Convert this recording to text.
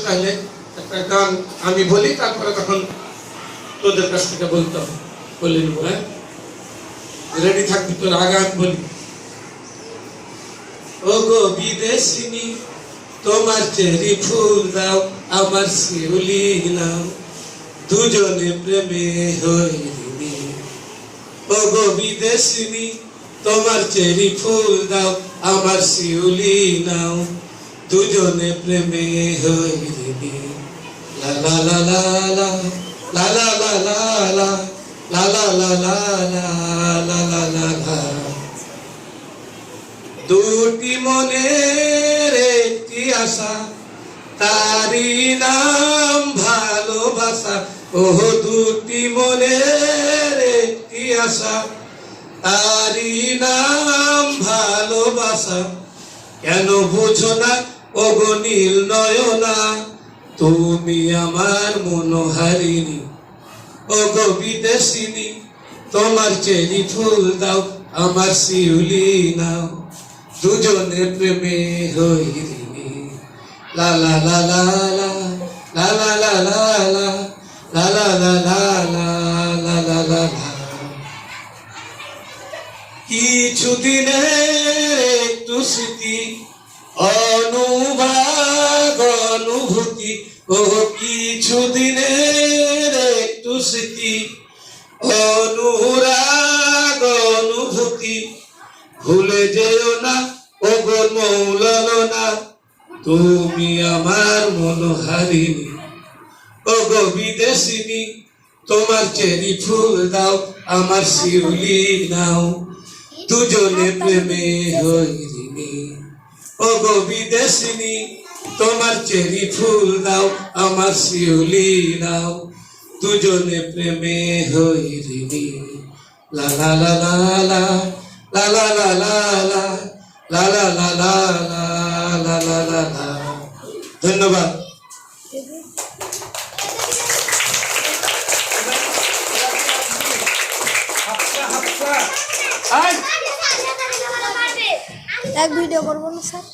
তাহলে একটা গান আমি বলি, তারপরে তখন তোদের কাছ থেকে বলতে হবে, বলে নিব। হ্যাঁ, রেডি থাকবি? তোর আগে আমি বলি। ও গো বিদেশিনী, তোমার চেরি ফুল দাও, আমার শিউলি নাও, দুজনে প্রেমে হইনি। ও গো বিদেশিনী, তোমার চেরি ফুল দাও, আমার শিউলি নাও, দুজনে প্রেমে হইনি। লা লা লা লা লা লা লা লা লা লা লা লা লা লা লা লা লা লা। দুটি মনের একটি আশা, তারি নাম ভালোবাসা। ও দুটি মনের একটি আশা, তারি নাম ভালোবাসা। কেন বুঝো না ও গো নীল নয়না, তুমি আমার মনোহারিণী। ও গো বিদেশিনী, তোমার চেরি ফুল দাও, আমার শিউলি নাও, দুজনে প্রেমে হইনি। লা লা লা লা লা লা লা লা লা লা লা লা লা লা লা লা লা লা। কিছুদিনের একটু স্মৃতি, অনুভব অনুভূতি। ও কিছুদিনের একটু স্মৃতি, অনুরাগ অনুভূতি। ভুলে যেও না ও গো মৌলানা, তুমি আমার মনোহারিণী। ও গো বিদেশিনী, তোমার চেরি ফুল দাও, আমার শিউলি নাও, দুজনে প্রেমে হইনি। ও গো বিদেশিনী, তোমার চেরি ফুল দাও, আমার শিউলি নাও, দুজনে প্রেমে হইনি। লা লা লা লা লা লা লা লা লা লা লা লা লা লা লা লা লা লা। ধন্যবাদ। এক ভিডিও করবো না স্যার?